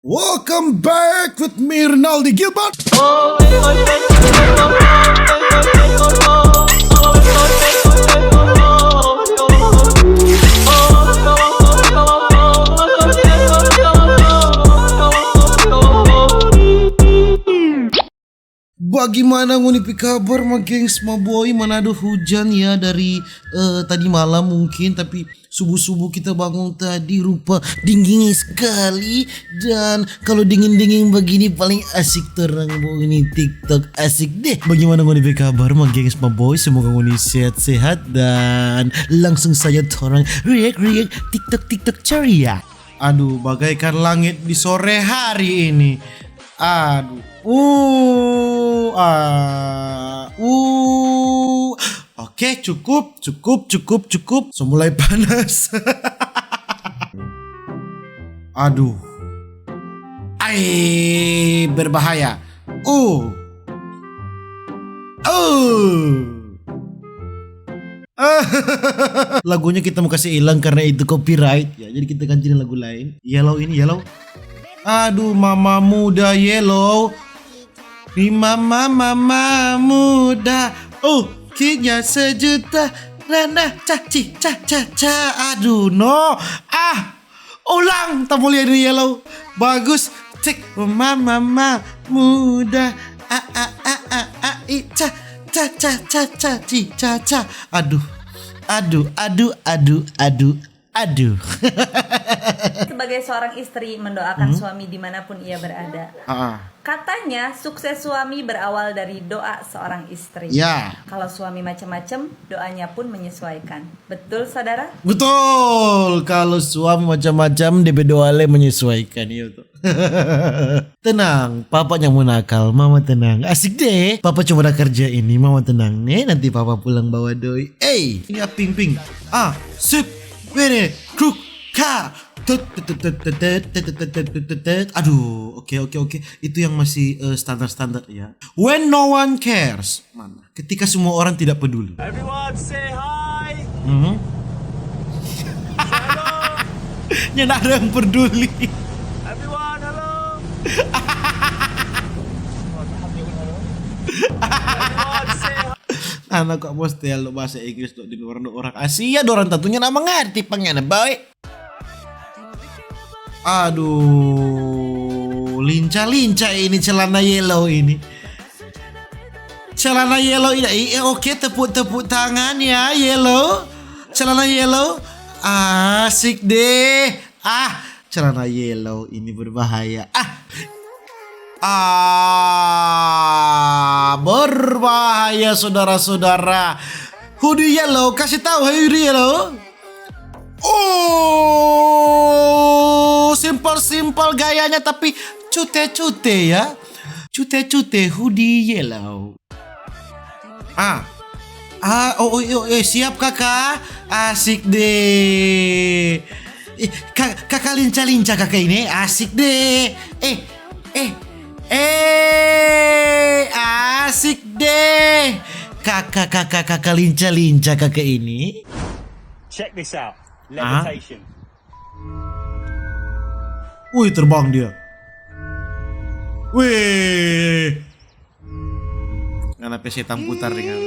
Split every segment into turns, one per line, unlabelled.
Welcome back with me, Rinaldi Gilbert. Bagaimana ngunipi kabar ma gengs ma boy? Manado hujan ya dari tadi malam mungkin, tapi subuh-subuh kita bangun tadi rupa dingin sekali. Dan kalau dingin-dingin begini paling asik terang ini TikTok asik deh. Bagaimana ngunipi kabar ma gengs ma boy? Semoga nguni sehat-sehat dan langsung saja orang react TikTok ceria. Aduh, bagaikan langit di sore hari ini. Aduh. Oke, cukup. So mulai panas. Aduh. Berbahaya. Lagunya kita mau kasih hilang karena itu copyright ya. Jadi kita ganti lagu lain. Yellow ini yellow. Aduh, mama muda yellow. Mama muda. Kinya sejuta. Rana caci ca. Aduh no. Ulang. Tak boleh ini yellow. Bagus. Cek mama muda. Ca. Aduh.
Sebagai seorang istri mendoakan suami dimanapun ia berada. Katanya sukses suami berawal dari doa seorang istri.
Ya.
Kalau suami macam-macam, doanya pun menyesuaikan. Betul, saudara?
Betul. Kalau suami macam-macam, DP doale menyesuaikan itu. Tenang, papa yang mau nakal, mama tenang. Asik deh. Papa cuma ada kerja ini, mama tenang nih. Nanti papa pulang bawa doi. Ini ping. Sip. Wene, kruk, ka. Aduh, oke. Itu yang masih standar ya. When no one cares. Mana? Ketika semua orang tidak peduli.
Everyone say hi.
Ya nggak ada yang peduli.
Everyone, hello. Everyone say hi.
Anak kok bos lo bahasa Inggris di luar orang Asia, orang tentunya nama ngerti pengen baik. Aduh, lincah ini celana yellow ini. Celana yellow ini, oke, tepuk tangan ya yellow. Celana yellow, asik deh. Celana yellow ini berbahaya. Berbahaya saudara-saudara. Hoodie yellow, kasih tahu hoodie yellow. Simple gayanya tapi cute ya. Cute hoodie yellow. Siap kakak. Asik deh. Kakak lincah kakak ini asik deh. Asik deh. Kakak lincah kakak ini.
Check this out. Levitation.
Wih, terbang dia. Wih. Kenapa setan putar dengan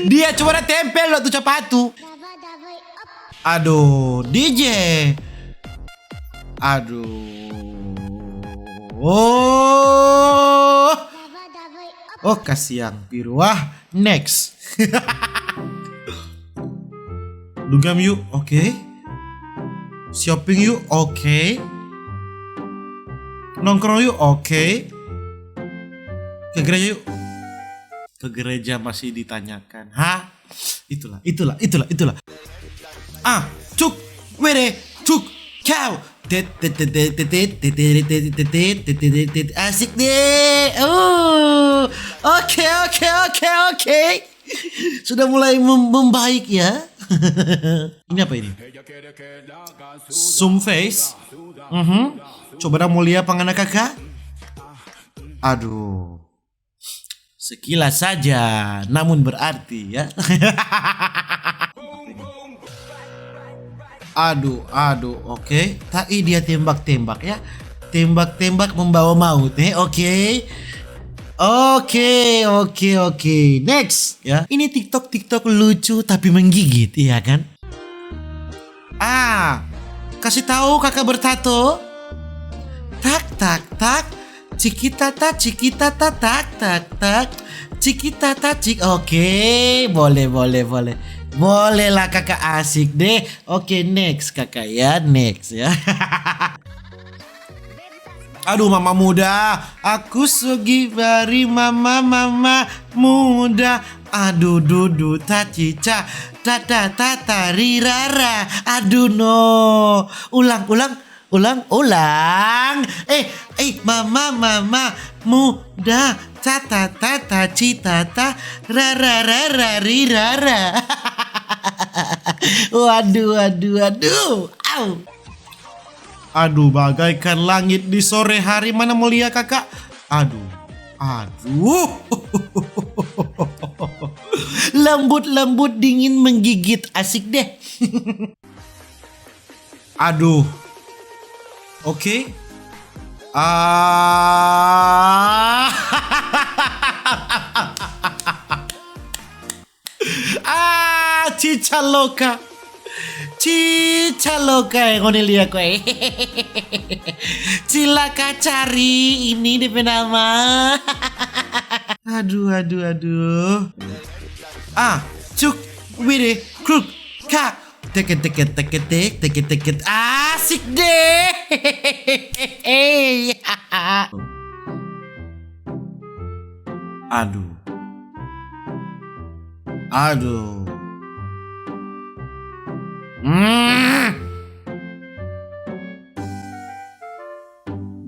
dia cuma ada tempel loh tuh sepatu. Aduh, DJ. Kasih yang biru. Next. Dugam yuk, oke. Shopping yuk, oke. Nongkrong yuk, oke. Ke gereja yuk. Ke gereja masih ditanyakan. Itulah. Cuk, wede, cuk, cow. Asik deh. Oke. Sudah mulai membaik ya. Ini apa ini? Zoom face. Coba dah mulia pangana kakak. Aduh. Sekilas saja, namun berarti ya. Aduh, oke. Tapi dia tembak-tembak ya. Tembak-tembak membawa maut, oke. Oke. Next ya. Ini TikTok lucu tapi menggigit, iya kan? Kasih tahu kakak bertato. Tak. Cikitata, tak. Cikitata, Oke, boleh. Bolehlah kakak, asik deh. Oke, next kakak ya, next ya. Aduh mama muda, aku sugi bari mama muda. Aduh dudu tacica, tata rirara. Aduh no, ulang. Mama muda, tata citata, rara rirara. Waduh. Au. Aduh, bagaikan langit di sore hari, mana mulia kakak. Aduh. Lembut dingin menggigit, asik deh. Aduh. Oke. Cicaloka yang kau lihat kau. Cilaka cari ini DP nama. Aduh. Cuk, wiri, kruk, kak. Teket. Asik deh. Aduh.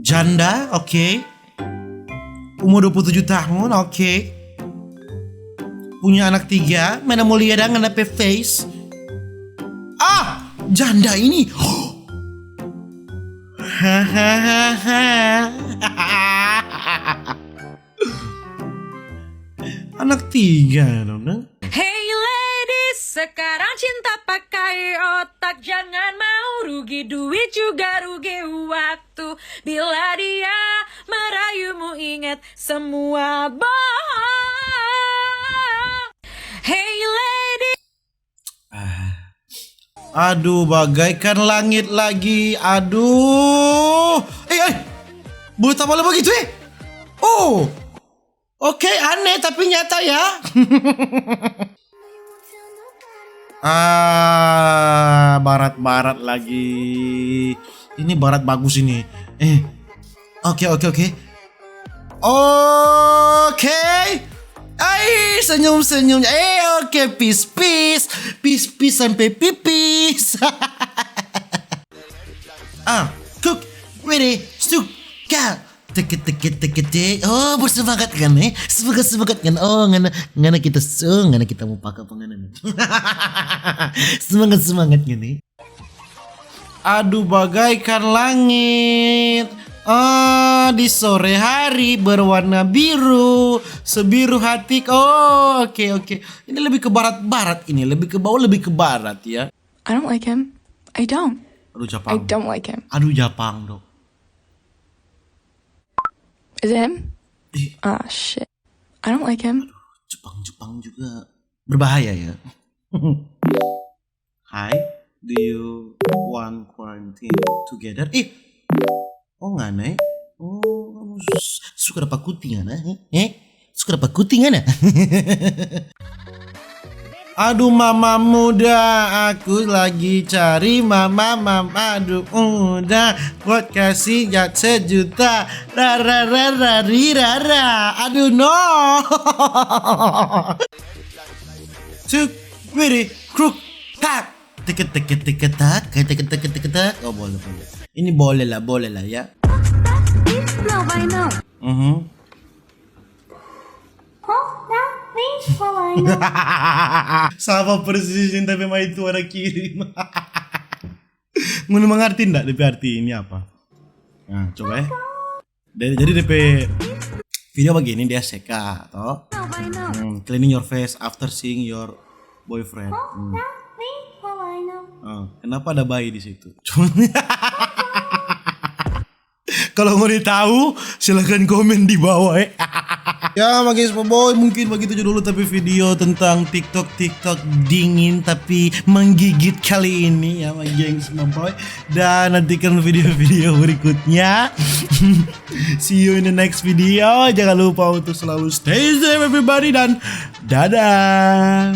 Janda, oke. Umur 27 tahun, oke. Punya anak 3, mana mulia dan ngana face. Janda ini. Anak 3 dong.
Hey ladies, sekarang cinta pakai otak. Jangan mau rugi duit juga rugi waktu. Bila dia merayumu ingat semua bohong. Hey ladies.
Aduh, bagaikan langit lagi. Aduh. Boleh tambah begitu Oke, aneh tapi nyata ya. Barat lagi. Ini barat bagus ini. Oke. Senyum. Oke, peace sampai pipis. Cook, ready, suka. Teket. Oh, bersemangat kan semangat kan. Ngana kita mau pakai penganan. Semangat gini. Aduh, bagaikan langit. Di sore hari berwarna biru, sebiru hati. Oke. Ini lebih ke barat ini, lebih ke bawah, lebih ke barat ya.
I don't like him. I don't.
Aduh, Jepang.
I don't like him.
Aduh, Jepang dong.
Is it him? Shit. I don't like him.
Jepang juga berbahaya ya. Hi, do you want quarantine together? Nggak naik. Kamu suka dapat kuting ana? Suka dapat kuting ana? Aduh mama muda, aku lagi cari mama. Aduh muda, buat kasih jat 1 juta. Rara. Aduh no. Cuk, wiri, kruk, tak. Teket. Oh boleh. Ini boleh lah ya. Sama persis yang tapi mah itu ada kirim. Mau mengerti ndak DP arti ini apa? Nah, coba ya. Jadi DP video begini dia seka toh. Cleaning your face after seeing your boyfriend. Kenapa ada bayi di situ? Kalau mau tahu silahkan komen di bawah ya. Ya Gengs Boy, mungkin begitu aja dulu tapi video tentang TikTok dingin tapi menggigit kali ini ya Gengs Boy. Dan nantikan video-video berikutnya. See you in the next video. Jangan lupa untuk selalu stay safe everybody dan dadah.